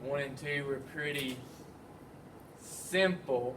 1 and 2 were pretty simple,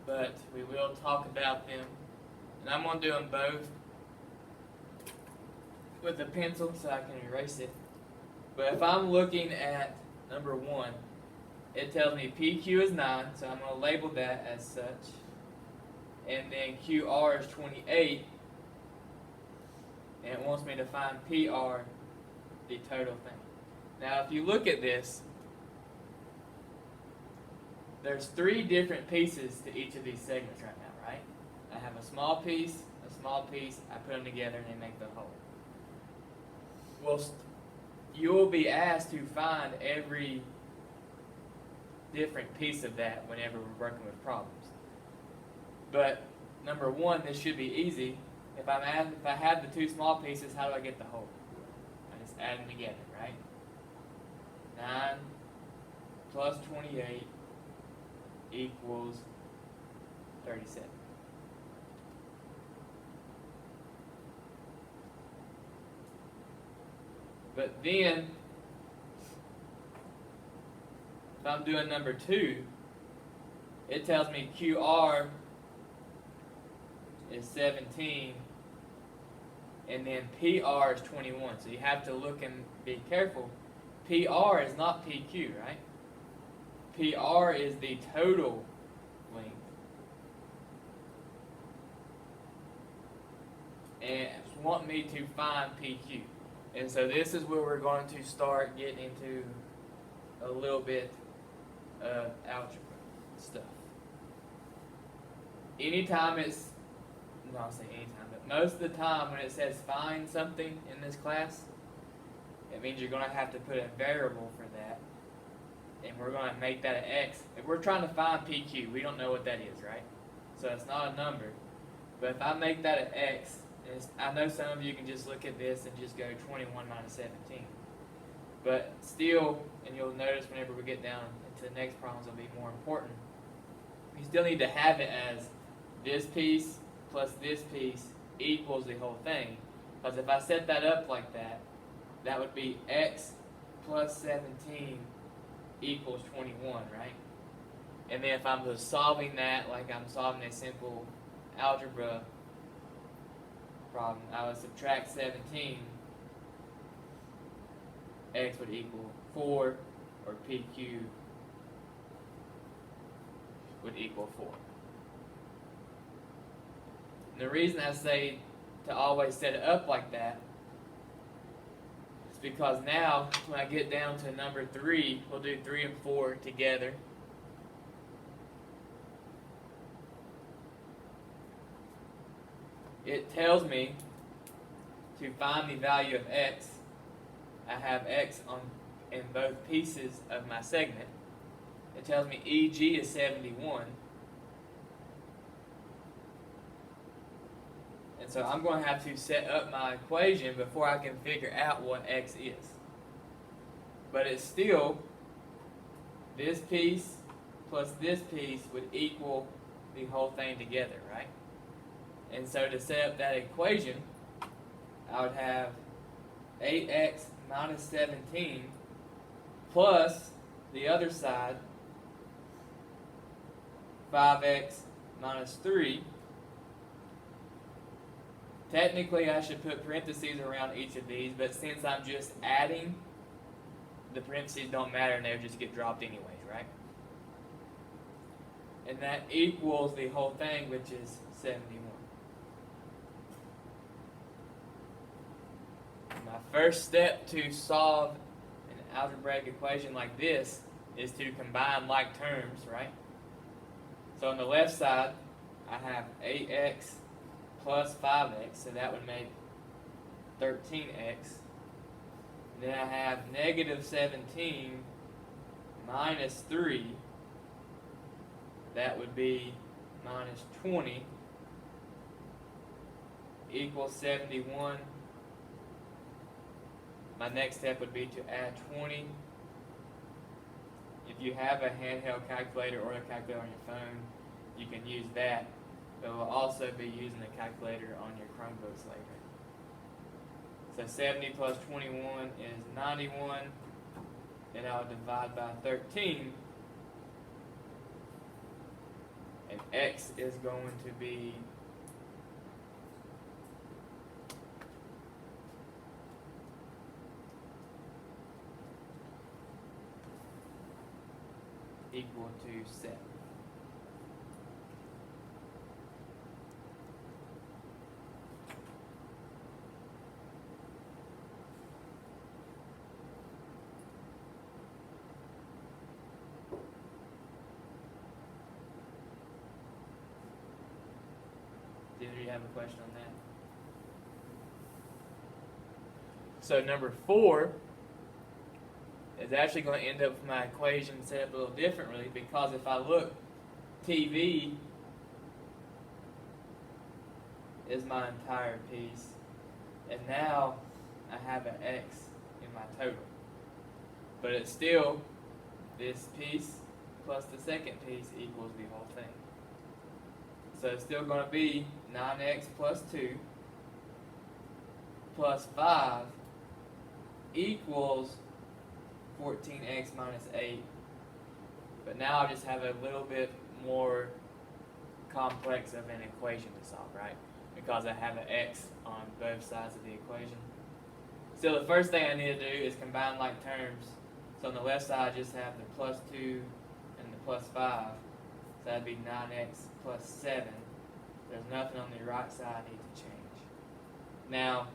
but we will talk about them. And I'm going to do them both with a pencil so I can erase it. But if I'm looking at number 1, it tells me PQ is 9, so I'm going to label that as such. And then QR is 28, and it wants me to find PR, the total thing. Now if you look at this, there's 3 different pieces to each of these segments right now, right? I have a small piece, I put them together and they make the whole. Well, you'll be asked to find every different piece of that whenever we're working with problems. But number 1, this should be easy. If I have the 2 small pieces, how do I get the whole? I just add them together, right? 9 plus 28 equals 37. But then, if I'm doing number 2, it tells me QR is 17, and then PR is 21. So you have to look and be careful. PR is not PQ, right? PR is the total length. And it's want me to find PQ. And so this is where we're going to start getting into a little bit of algebra stuff. Anytime it's, no, I'll say anytime, but most of the time when it says find something in this class, it means you're going to have to put a variable for that. And we're going to make that an x. If we're trying to find PQ, we don't know what that is, right? So it's not a number. But if I make that an x, I know some of you can just look at this and just go 21 minus 17. But still, and you'll notice whenever we get down into the next problems, it'll be more important. You still need to have it as this piece plus this piece equals the whole thing. Because if I set that up like that, that would be x plus 17 equals 21, right? And then if I'm just solving that like I'm solving a simple algebra problem, I would subtract 17, x would equal 4, or PQ would equal 4. And the reason I say to always set it up like that is because now when I get down to number 3, we'll do 3 and 4 together. It tells me to find the value of x. I have x in both pieces of my segment. It tells me EG is 71. And so I'm going to have to set up my equation before I can figure out what x is. But it's still, this piece plus this piece would equal the whole thing together, right? And so to set up that equation, I would have 8x minus 17 plus the other side, 5x minus 3. Technically, I should put parentheses around each of these, but since I'm just adding, the parentheses don't matter and they'll just get dropped anyways, right? And that equals the whole thing, which is 71. My first step to solve an algebraic equation like this is to combine like terms, right? So on the left side, I have 8x plus 5x, so that would make 13x. Then I have negative 17 minus 3, that would be minus 20, equals 71. My next step would be to add 20. If you have a handheld calculator or a calculator on your phone, you can use that. But we'll also be using the calculator on your Chromebooks later. So 70 plus 21 is 91. then I'll divide by 13, and x is going to be equal to 7. Did you have a question on that? So number 4 is actually going to end up with my equation set up a little differently, because if I look, TV is my entire piece, and now I have an x in my total. But it's still this piece plus the second piece equals the whole thing. So it's still going to be 9x plus 2 plus 5 equals 14x minus 8. But now I just have a little bit more complex of an equation to solve, right? Because I have an x on both sides of the equation. So the first thing I need to do is combine like terms. So on the left side I just have the plus 2 and the plus 5. So that'd be 9x plus 7. There's nothing on the right side I need to change. Now,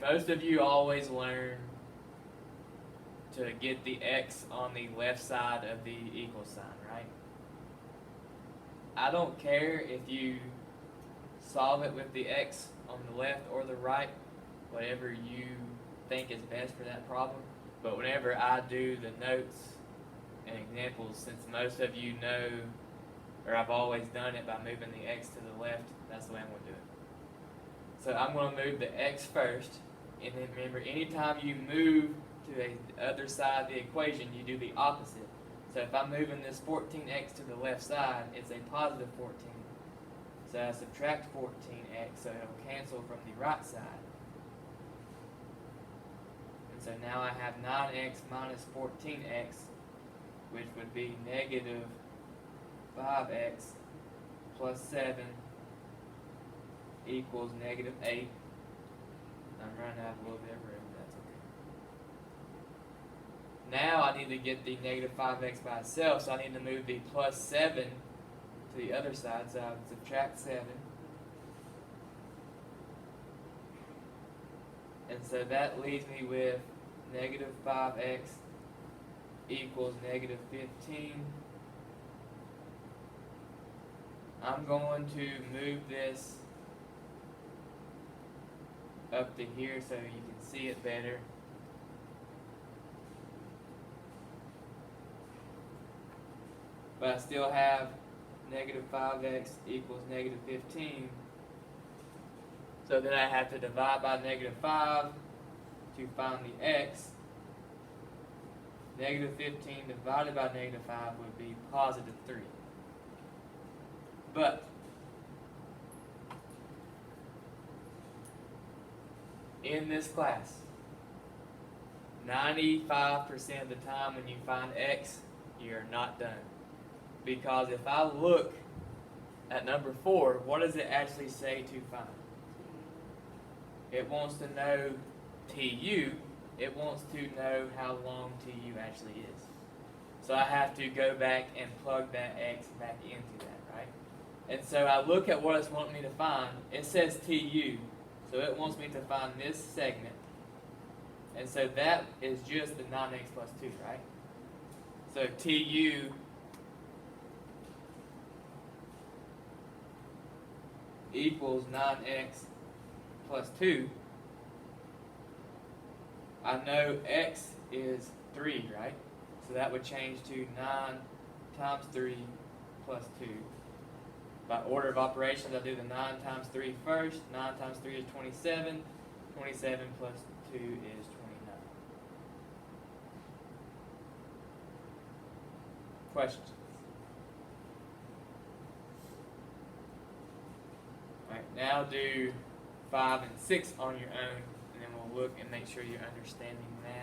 most of you always learn to get the x on the left side of the equal sign, right? I don't care if you solve it with the x on the left or the right, whatever you think is best for that problem. But whenever I do the notes and examples, since most of you know, or I've always done it by moving the x to the left, that's the way I'm going to do it. So I'm going to move the x first, and then remember, anytime you move to the other side of the equation, you do the opposite. So if I'm moving this 14x to the left side, it's a positive 14. So I subtract 14x, so it'll cancel from the right side. And so now I have 9x minus 14x, which would be negative 5x plus 7 equals negative 8. I'm running out of a little bit of room, but that's okay. Now I need to get the negative 5x by itself, so I need to move the plus 7 to the other side, so I would subtract 7. And so that leaves me with negative 5x equals negative 15. I'm going to move this up to here so you can see it better. But I still have negative 5x equals negative 15. So then I have to divide by negative 5 to find the x. Negative 15 divided by negative 5 would be positive 3. But in this class, 95% of the time when you find x, you're not done. Because if I look at number 4, what does it actually say to find? It wants to know TU. It wants to know how long TU actually is. So I have to go back and plug that x back into that, right? And so I look at what it's wanting me to find. It says TU, so it wants me to find this segment. And so that is just the 9x plus 2, right? So TU equals 9x plus 2. I know x is 3, right? So that would change to 9 times 3 plus 2. By order of operations, I do the 9 times 3 first. 9 times 3 is 27. 27 plus 2 is 29. Questions? Alright, now do 5 and 6 on your own, and then we'll look and make sure you're understanding that.